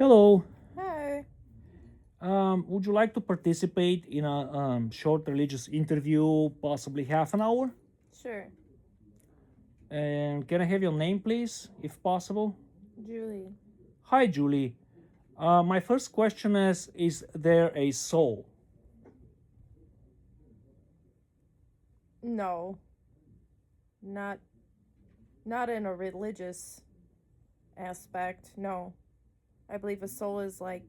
Hello. Hi. Would you like to participate in a short religious interview, possibly half an hour? Sure. And can I have your name, please, if possible? Julie. Hi, Julie. My first question is there a soul? No, not not in a religious aspect. No. I believe a soul is like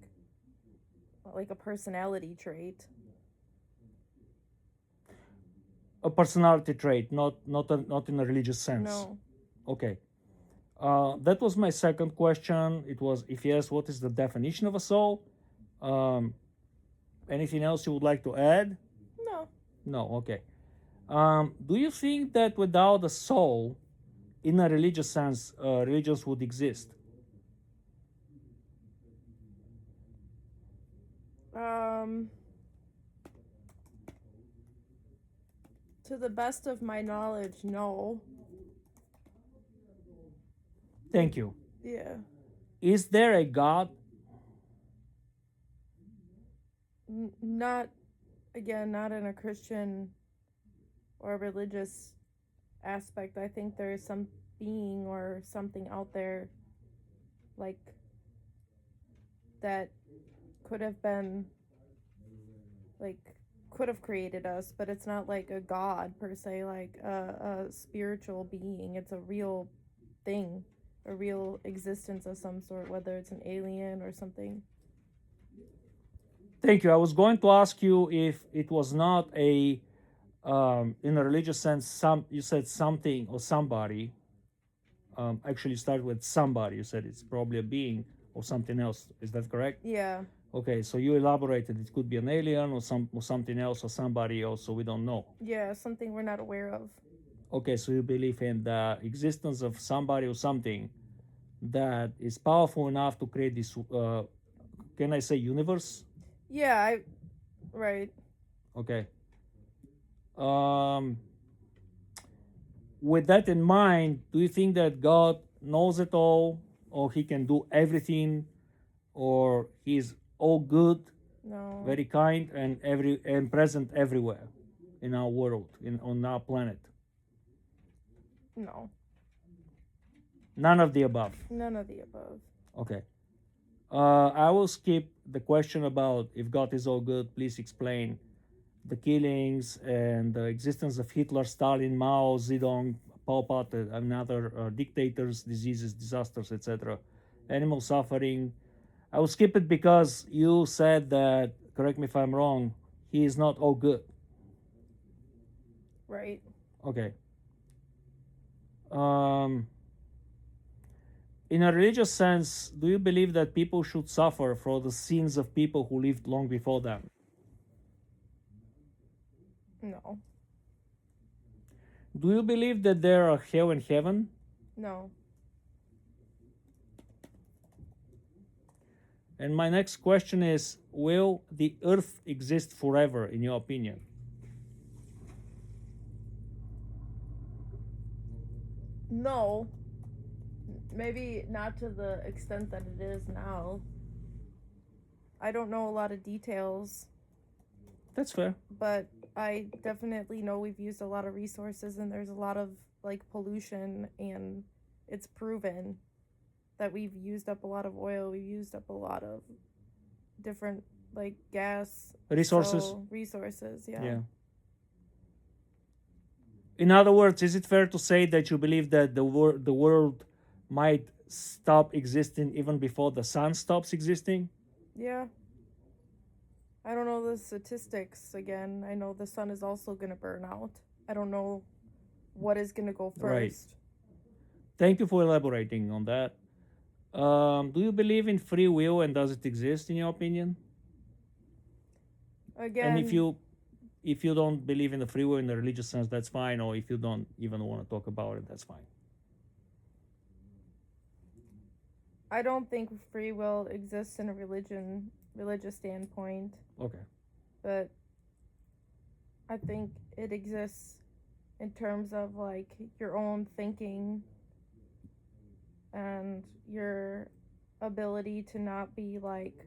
a personality trait. A personality trait, not in a religious sense. No. Okay. That was my second question. It was, if yes, what is the definition of a soul? Um, Anything else you would like to add? No. No. Okay. Do you think that without a soul, in a religious sense, religions would exist? Um to the best of my knowledge, no. Thank you. Yeah. Is there a God? Not again, not in a Christian or religious aspect. I think there is some being or something out there like that could have been like could have created us, but it's not like a god per se, like a spiritual being. It's a real thing, a real existence of some sort, whether it's an alien or something. Thank you. I was going to ask you if it was not a, in a religious sense, you said something or somebody. Actually, you started with somebody. You said it's probably a being or something else. Is that correct? Yeah. Okay, so you elaborated. It could be an alien or something else or somebody else. So we don't know. Yeah, something we're not aware of. Okay, so you believe in the existence of somebody or something that is powerful enough to create this, can I say universe? Yeah, I right. Okay. um with that in mind, do you think that God knows it all, or he can do everything, or he's all good, No. very kind, and present everywhere in our world, in on our planet? No. None of the above. None of the above. Okay. I will skip the question about if God is all good. Please explain the killings and the existence of Hitler, Stalin, Mao Zedong, Pol Pot, and other dictators, diseases, disasters, etc. Animal suffering. I will skip it because you said that, correct me if I'm wrong, he is not all good. Right. Okay. Um, in a religious sense, do you believe that people should suffer for the sins of people who lived long before them? No. Do you believe that there are hell and heaven? No. And my next question is, will the earth exist forever, in your opinion? No. Maybe not to the extent that it is now. I don't know a lot of details, That's fair. but I definitely know we've used a lot of resources and there's a lot of like pollution, and it's proven that we've used up a lot of oil, we've used up a lot of different like gas, Resources? so resources, yeah. Yeah. In other words, is it fair to say that you believe that the world might stop existing even before the sun stops existing? Yeah. I don't know the statistics again. I know the sun is also going to burn out. I don't know what is going to go Right. first. Thank you for elaborating on that. Do you believe in free will, and does it exist in your opinion? And Again, if you don't believe in the free will in the religious sense, that's fine. Or if you don't even want to talk about it, that's fine. I don't think free will exists in a religious standpoint, Okay. but I think it exists in terms of like your own thinking and your ability to not be like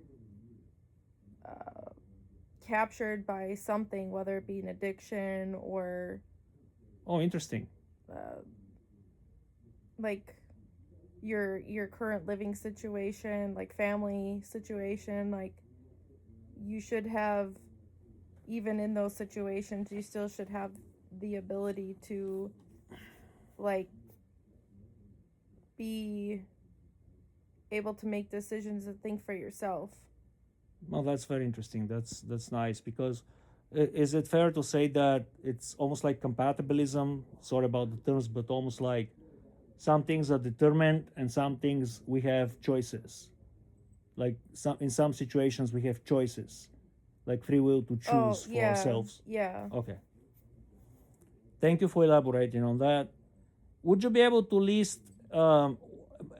uh, captured by something, whether it be an addiction or Oh, interesting. uh, like your current living situation, like family situation. Like you should have, even in those situations, you still should have the ability to like be able to make decisions and think for yourself. Well, that's very interesting. That's nice because is it fair to say that it's almost like compatibilism? Sorry about the terms, but almost like some things are determined and some things we have choices. Like in some situations we have choices, like free will to Oh, choose for yeah. ourselves. Yeah. Okay. Thank you for elaborating on that. Would you be able to list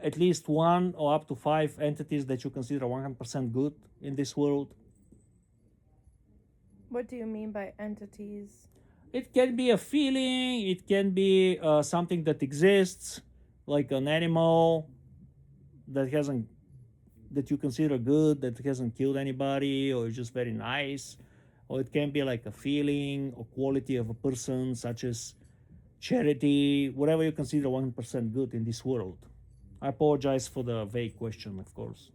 at least one or up to five entities that you consider 100% good in this world? What do you mean by entities? It can be a feeling, it can be something that exists, like an animal that hasn't that you consider good, that hasn't killed anybody, or is just very nice. Or it can be like a feeling or quality of a person, such as charity, whatever you consider 100% good in this world. I apologize for the vague question, of course.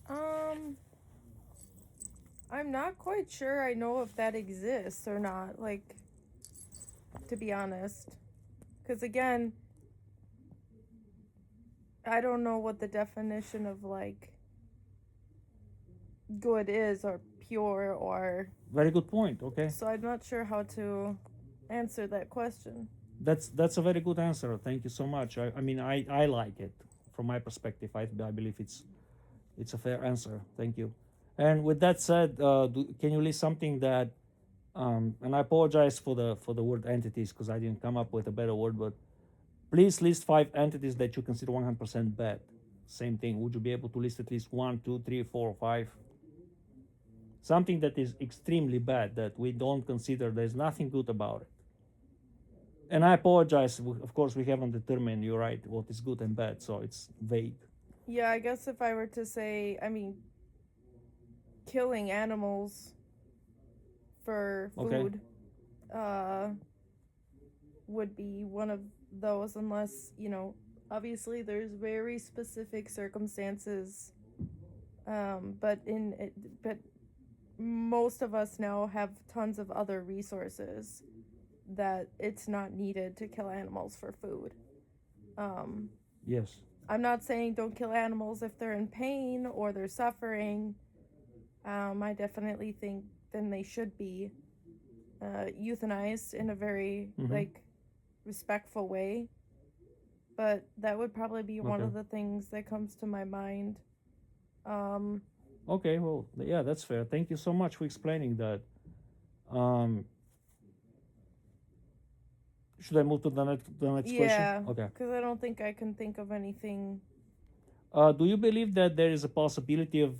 Um, I'm not quite sure I know if that exists or not, like, to be honest. Because again, I don't know what the definition of like good is or pure or. Very good point. Okay, So I'm not sure how to answer that question. that's a very good answer. Thank you so much. I mean, I like it from my perspective. I believe it's a fair answer. Thank you. And with that said, can you list something that? And I apologize for the word entities because I didn't come up with a better word. But please list five entities that you consider 100% bad. Same thing. Would you be able to list at least one, two, three, four, five? Something that is extremely bad that we don't consider. There's nothing good about it. And I apologize. Of course, we haven't determined. You're right. What is good and bad, so it's vague. Yeah, I guess if I were to say, I mean, killing animals for Okay. food would be one of those, unless, obviously there's very specific circumstances. But most of us now have tons of other resources that it's not needed to kill animals for food. Um, Yes. I'm not saying don't kill animals if they're in pain or they're suffering. I definitely think then they should be euthanized in a very like respectful way. But that would probably be one Okay. of the things that comes to my mind. Okay. Well, yeah, that's fair. Thank you so much for explaining that. Um, should I move to the next question? Yeah, Okay. because I don't think I can think of anything. Do you believe that there is a possibility of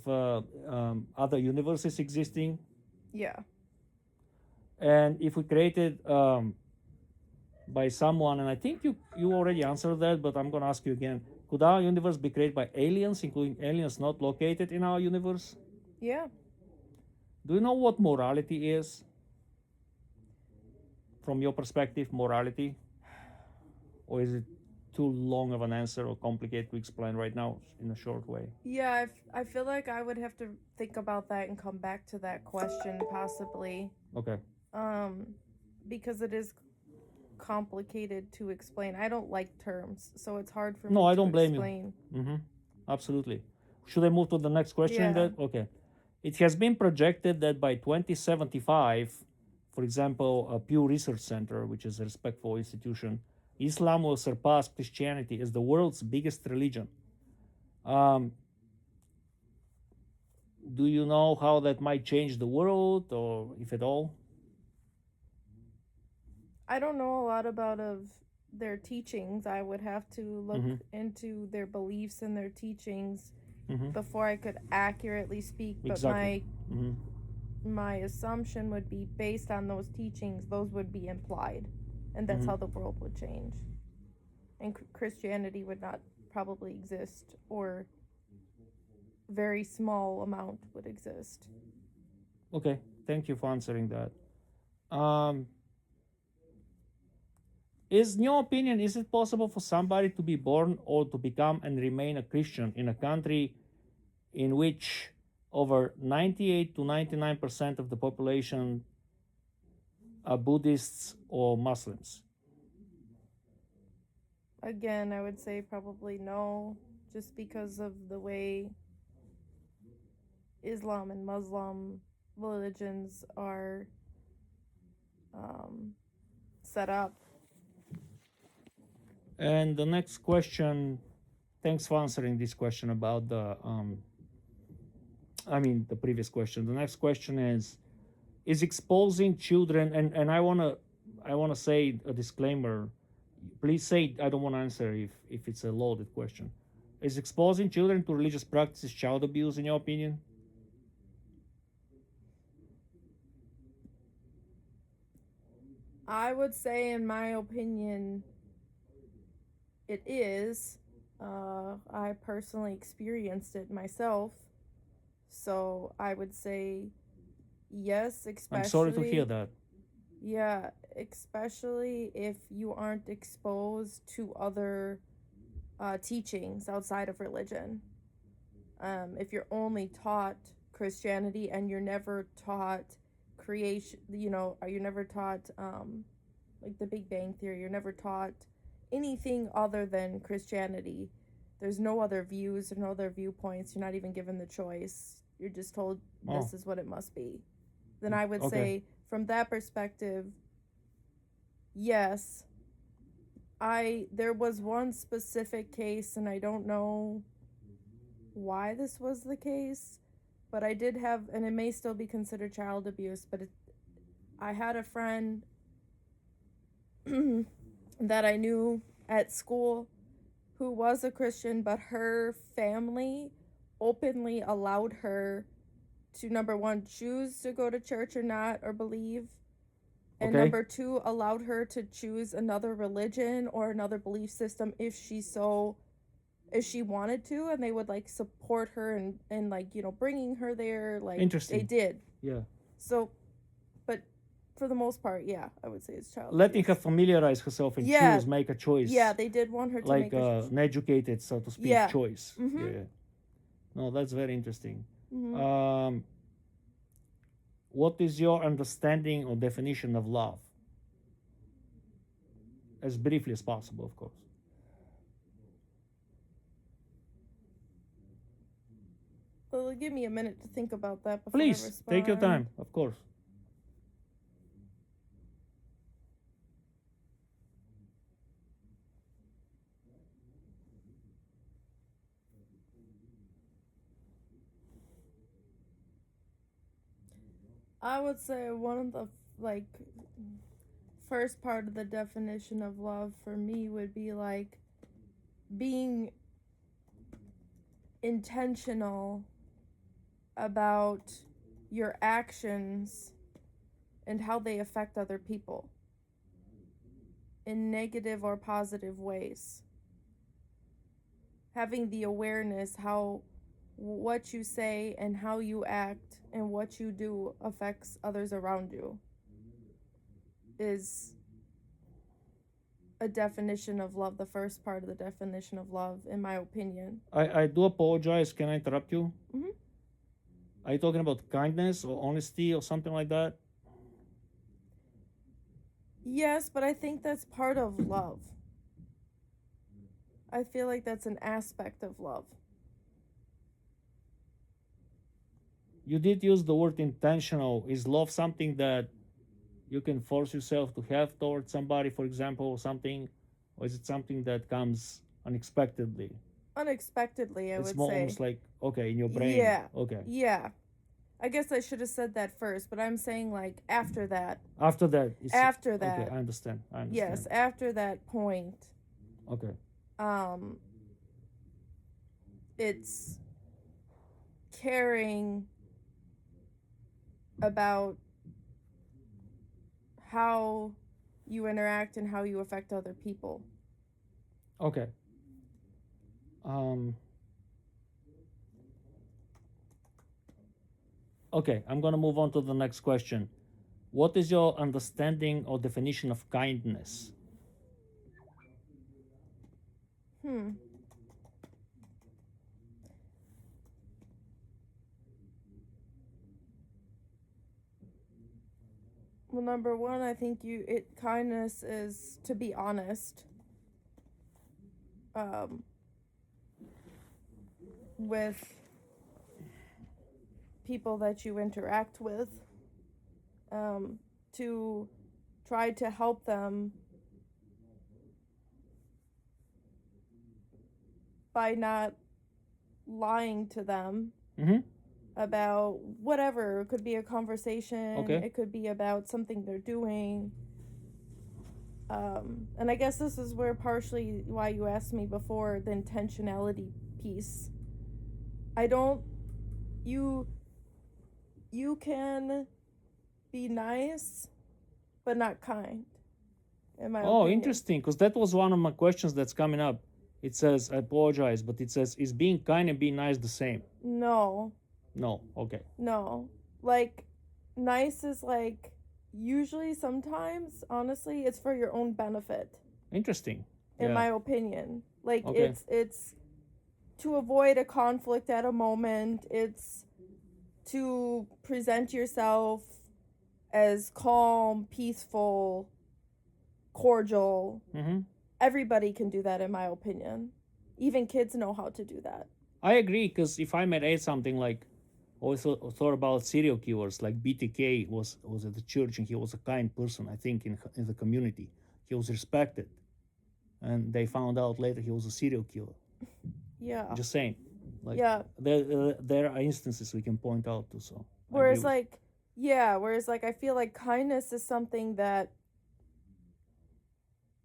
other universes existing? Yeah. And if we created by someone, and I think you already answered that, but I'm going to ask you again. Could our universe be created by aliens, including aliens not located in our universe? Yeah. Do you know what morality is? From your perspective, morality? Or is it too long of an answer or complicated to explain right now in a short way? Yeah, I feel like I would have to think about that and come back to that question possibly. Okay. Because it is complicated to explain. I don't like terms, so it's hard for me No, I to don't blame you. explain. Absolutely. Should I move to the next question? Yeah. Okay. It has been projected that by 2075, for example, a Pew Research Center, which is a respectful institution, Islam will surpass Christianity as the world's biggest religion. Do you know how that might change the world, or if at all? I don't know a lot about of their teachings. I would have to look into their beliefs and their teachings before I could accurately speak. But Exactly. my assumption would be based on those teachings, those would be implied, and that's how the world would change. And Christianity would not probably exist, or very small amount would exist. Okay, thank you for answering that. Um, in your opinion, is it possible for somebody to be born or to become and remain a Christian in a country in which over 98 to 99% of the population are Buddhists or Muslims? Again, I would say probably no, just because of the way Islam and Muslim religions are set up. And the next question, thanks for answering this question about the previous question. The next question is exposing children, and I wanna say a disclaimer. Please say I don't want to answer if it's a loaded question. Is exposing children to religious practices child abuse in your opinion? I would say, in my opinion, it is. I personally experienced it myself, so I would say yes, I'm sorry to hear especially. that. Yeah, especially if you aren't exposed to other teachings outside of religion. If you're only taught Christianity and you're never taught creation, or you're never taught like the Big Bang Theory, you're never taught anything other than Christianity. There's no other views or no other viewpoints. You're not even given the choice. You're just told this Oh, is what it must be. Then I would okay. say, from that perspective, yes. There was one specific case, and I don't know why this was the case, but I did have, and it may still be considered child abuse, but I had a friend that I knew at school who was a Christian, but her family openly allowed her to, number one, choose to go to church or not, or believe, and Okay. number two, allowed her to choose another religion or another belief system if she wanted to, and they would like support her and like bringing her there, like they Interesting. did. Yeah. So, but for the most part, yeah, I would say it's child Letting her abuse. familiarize herself and Yeah, choose, make a choice, yeah, they did want her to like make a an educated, so to speak, yeah. choice. Mhm. Yeah. No, that's very interesting. Mhm. What is your understanding or definition of love? As briefly as possible, of course. Well, give me a minute to think about that before I Please take your respond. time, of course. I would say one of the like first part of the definition of love for me would be like being intentional about your actions and how they affect other people in negative or positive ways. Having the awareness how what you say and how you act and what you do affects others around you is a definition of love, the first part of the definition of love, in my opinion. I do apologize. Can I interrupt you? Hmm. Are you talking about kindness or honesty or something like that? Yes, but I think that's part of love. I feel like that's an aspect of love. You did use the word intentional. Is love something that you can force yourself to have towards somebody, for example, or something? Or is it something that comes unexpectedly? Unexpectedly, I It's would more say. almost like, okay, in your brain. Yeah. Okay. Yeah. I guess I should have said that first, but I'm saying like after that. After that, it's After okay. that. I understand. Yes, after that point, Okay. um it's caring about how you interact and how you affect other people. Okay. Okay, I'm gonna move on to the next question. What is your understanding or definition of kindness? Hmm. Well, number one, I think kindness is to be honest. With people that you interact with, to try to help them by not lying to them Mm-hmm. about whatever. It could be a conversation, Okay. it could be about something they're doing. And I guess this is where partially why you asked me before the intentionality piece. I don't you you can be nice but not kind, in my Oh, opinion. interesting, because that was one of my questions that's coming up. It says, I apologize, but it says, is being kind and being nice the same? No. No. Okay. No. Like, nice is like, usually, sometimes, honestly, it's for your own benefit, Interesting. in Yeah. my opinion. Like, Okay. it's to avoid a conflict at a moment, it's to present yourself as calm, peaceful, cordial. Mm-hmm. Everybody can do that, in my opinion. Even kids know how to do that. I agree, because if I might add something, like, also thought about serial killers, like BTK was at the church, and he was a kind person, I think, in the community. He was respected, and they found out later he was a serial killer. Yeah. Just saying, like, Yeah. there are instances we can point out to. So I agree Whereas, with- like, I feel like kindness is something that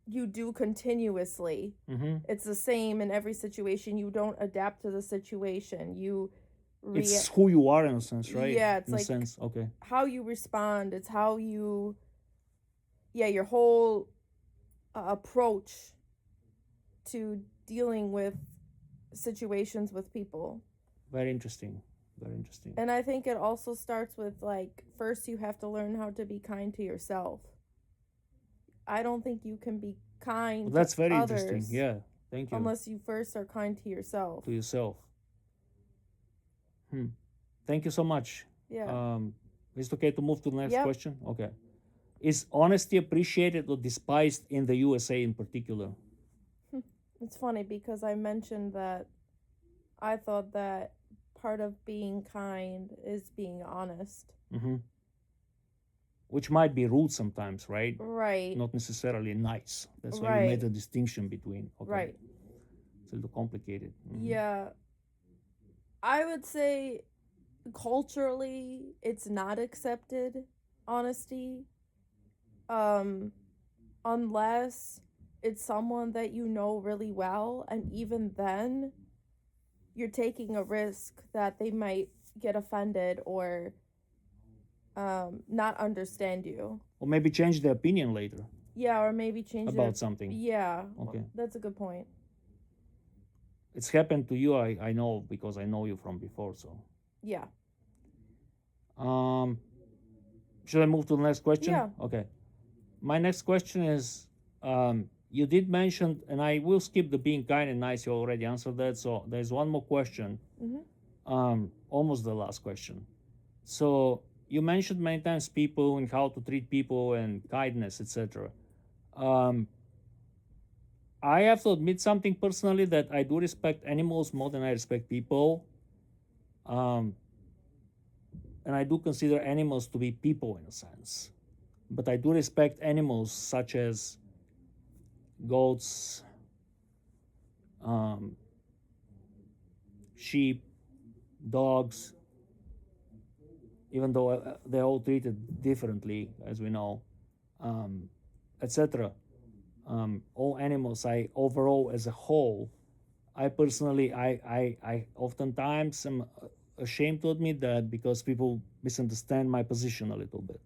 you do continuously. Mhm. It's the same in every situation. You don't adapt to the situation. It's who you are, in a sense, right? Yeah, it's in a like sense. Okay. how you respond. It's how you, your whole approach to dealing with situations with people. Very interesting. Very interesting. And I think it also starts with, like, first you have to learn how to be kind to yourself. I don't think you can be kind Well, that's to very others interesting. Yeah. Thank you. unless you first are kind to yourself. To yourself. Thank you so much. Yeah. Is it okay to move to the next Yep. question? Okay. Is honesty appreciated or despised in the USA in particular? It's funny because I mentioned that I thought that part of being kind is being honest. Mm-hmm. Which might be rude sometimes, right? Right. Not necessarily nice. That's why you Right. made a distinction between. Okay. Right. It's a little complicated. Mhm. Yeah. I would say culturally it's not accepted, honesty. Unless it's someone that you know really well, and even then you're taking a risk that they might get offended or not understand you. Or maybe change their opinion later Yeah, or maybe change about something. Yeah. Okay. That's a good point. It's happened to you, I know, because I know you from before. So Yeah. should I move to the next question? Yeah. Okay. My next question is, you did mention, and I will skip the being kind and nice. You already answered that. So there's one more question. Almost the last question. So you mentioned many times people and how to treat people and kindness, etc. I have to admit something personally, that I do respect animals more than I respect people. And I do consider animals to be people in a sense. But I do respect animals such as goats, sheep, dogs, even though they're all treated differently, as we know, etc. All animals, I overall as a whole, I personally, I oftentimes am ashamed to admit that, because people misunderstand my position a little bit.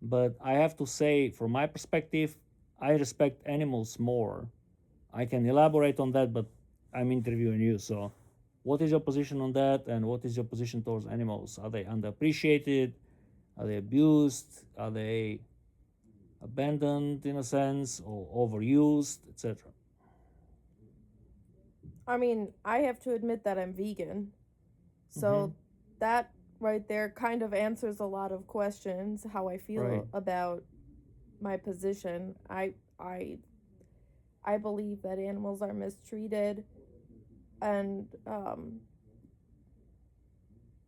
But I have to say, from my perspective, I respect animals more. I can elaborate on that, but I'm interviewing you. So, what is your position on that, and what is your position towards animals? Are they underappreciated? Are they abused? Are they abandoned in a sense, or overused, etc.? I mean, I have to admit that I'm vegan. So that right there kind of answers a lot of questions how I feel Right. about my position. I believe that animals are mistreated and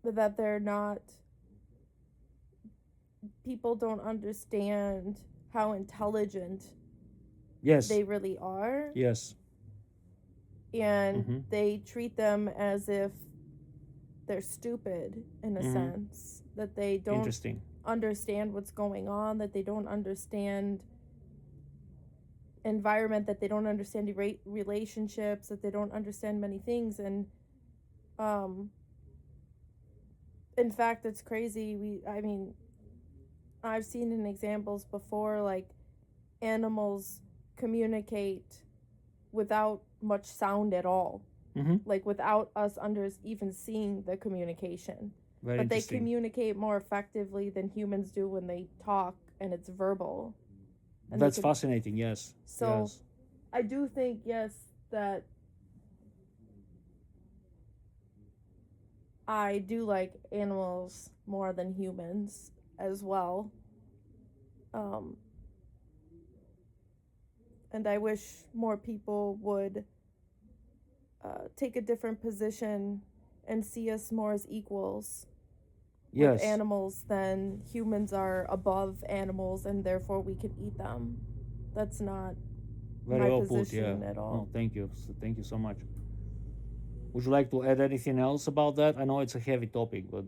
that they're not people don't understand how intelligent Yes. they really are, Yes. and Mm-hmm. they treat them as if they're stupid in a Mm-hmm. sense, that they don't Interesting. understand what's going on, that they don't understand environment, that they don't understand relationships, that they don't understand many things. And um in fact, it's crazy. I mean, I've seen in examples before, like, animals communicate without much sound at all, Mm-hmm. like without us even seeing the communication. Very But they interesting. communicate more effectively than humans do when they talk and it's verbal. And That's fascinating. Yes. So Yes. I do think, yes, that I do like animals more than humans as well. Um, and I wish more people would take a different position and see us more as equals with Yes. animals than humans are above animals and therefore we can eat them. That's not Very my well put. Yeah. position at all. No, thank you. Thank you so much. Would you like to add anything else about that? I know it's a heavy topic, but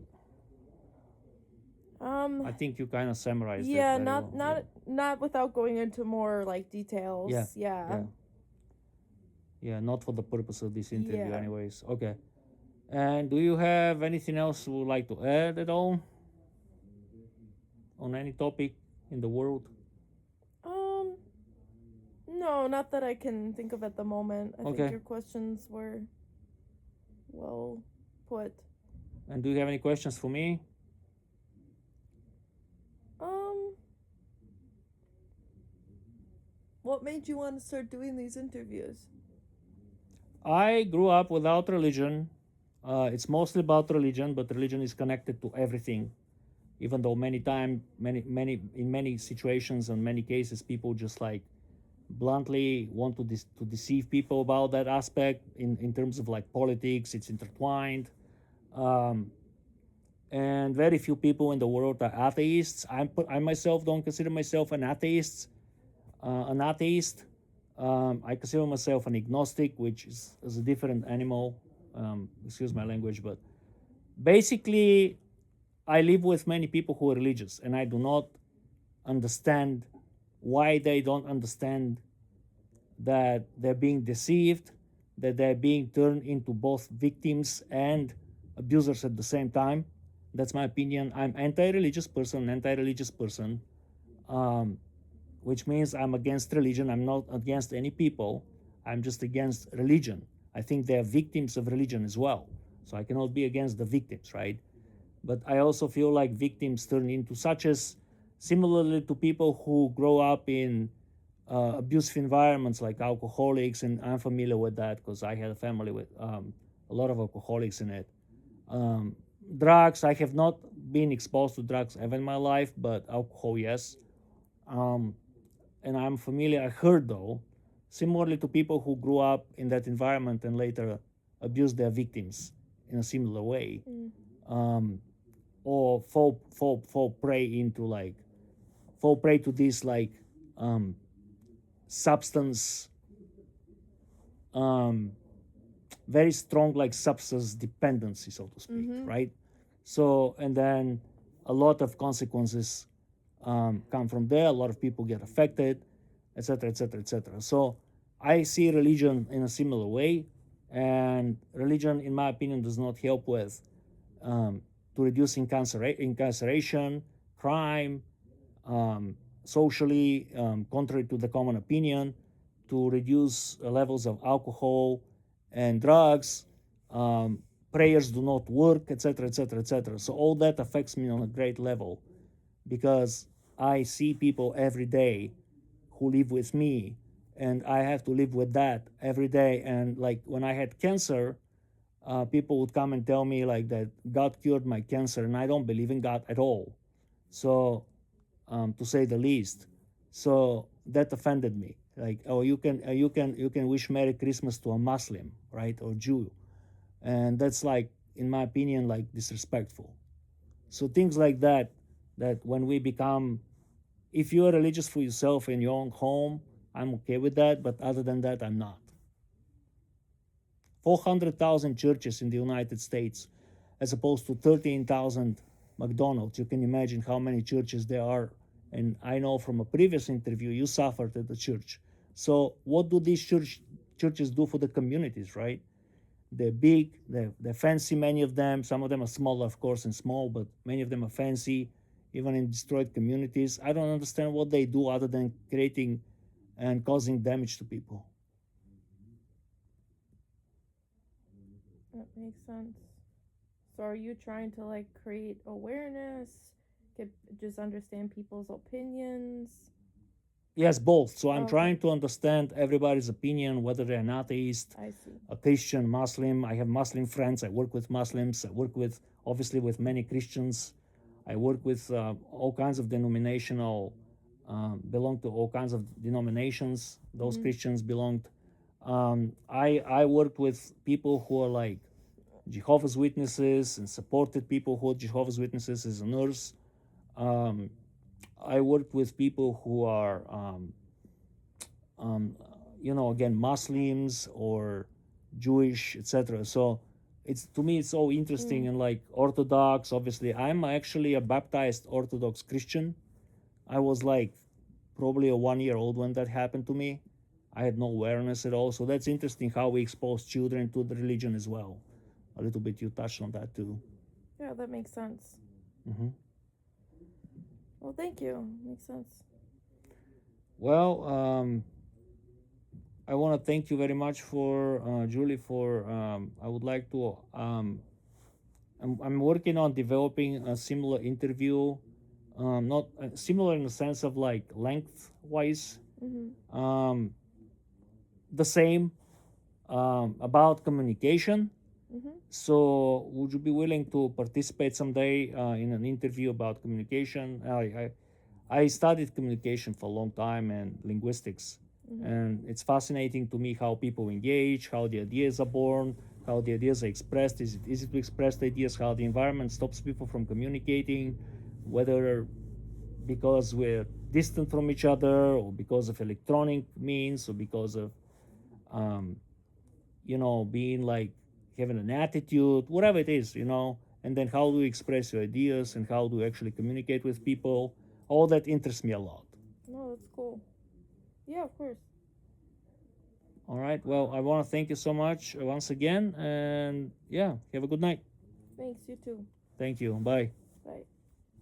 I think you kind of summarized it Yeah, very not well. not not without going into more like details. Yeah. Yeah. Yeah. Yeah. Not for the purpose of this interview, Yeah. anyways. Okay. And do you have anything else you would like to add at all on any topic in the world? Um, no, not that I can think of at the moment. I think Okay. your questions were well put. And do you have any questions for me? Um, what made you want to start doing these interviews? I grew up without religion. It's mostly about religion, but religion is connected to everything. Even though in many situations and many cases, people just like bluntly want to deceive people about that aspect in terms of like politics. It's intertwined. Um, and very few people in the world are atheists. I myself don't consider myself an atheist. An atheist. I consider myself an agnostic, which is a different animal. Excuse my language, but basically, I live with many people who are religious, and I do not understand why they don't understand that they're being deceived, that they're being turned into both victims and abusers at the same time. That's my opinion. I'm anti-religious person, um, which means I'm against religion. I'm not against any people. I'm just against religion. I think they're victims of religion as well. So I cannot be against the victims, right? But I also feel like victims turn into such as similarly to people who grow up in abusive environments like alcoholics, and I'm familiar with that because I had a family with a lot of alcoholics in it. Um, Drugs, I have not been exposed to drugs ever in my life, but alcohol, yes. Um, and I'm familiar, I heard though, similarly to people who grew up in that environment and later abuse their victims in a similar way. Um, or fall prey to this like um, substance, um, very strong like substance dependency, so to speak, right? So and then a lot of consequences come from there. A lot of people get affected, etc., etc., etc. So I see religion in a similar way, and religion, in my opinion, does not help with um, to reduce incarceration, crime, socially, contrary to the common opinion, to reduce levels of alcohol and drugs, prayers do not work, etc., etc., etc. So all that affects me on a great level because I see people every day who live with me, and I have to live with that every day. And like when I had cancer, people would come and tell me like that God cured my cancer, and I don't believe in God at all. So, to say the least, so that offended me. Like, oh, you can wish Merry Christmas to a Muslim, right, or Jew, and that's like, in my opinion, like disrespectful. So things like that, that when we become, if you are religious for yourself in your own home, I'm okay with that, but other than that, I'm not. 400,000 churches in the United States, as opposed to 13,000 McDonald's. You can imagine how many churches there are. And I know from a previous interview you suffered at the church. So what do these churches do for the communities, right? They're big, they're fancy, many of them. Some of them are small, of course, and small, but many of them are fancy, even in destroyed communities. I don't understand what they do other than creating and causing damage to people. That makes sense. So are you trying to like create awareness, get just understand people's opinions? Yes, both. So I'm Okay. trying to understand everybody's opinion, whether they're an atheist, I see. a Christian, Muslim. I have Muslim friends. I work with Muslims. I work with, obviously, with many Christians. I work with all kinds of denominational, belong to all kinds of denominations. Those Christians belonged. I worked with people who are like Jehovah's Witnesses and supported people who are Jehovah's Witnesses as a nurse. Um, I worked with people who are, again, Muslims or Jewish, etc. So it's, to me, it's so interesting. And like Orthodox, obviously, I'm actually a baptized Orthodox Christian. I was like probably a 1 year old when that happened to me. I had no awareness at all. So that's interesting how we expose children to the religion as well. A little bit you touched on that too. Yeah, that makes sense. Hmm. Well, thank you. Makes sense. Well, I want to thank you very much for Julie. For I would like to. I'm working on developing a similar interview, not similar in the sense of like length-wise, um, the same, about communication. So, would you be willing to participate someday in an interview about communication? I studied communication for a long time and linguistics, and it's fascinating to me how people engage, how the ideas are born, how the ideas are expressed. Is it easy to express the ideas? How the environment stops people from communicating, whether because we're distant from each other, or because of electronic means, or because of um, being like having an attitude, whatever it is, and then how do you express your ideas and how do you actually communicate with people. All that interests me a lot. No, that's cool. Yeah, of course. All right. Well, I want to thank you so much once again. And yeah, have a good night. Thanks, you too. Thank you. Bye.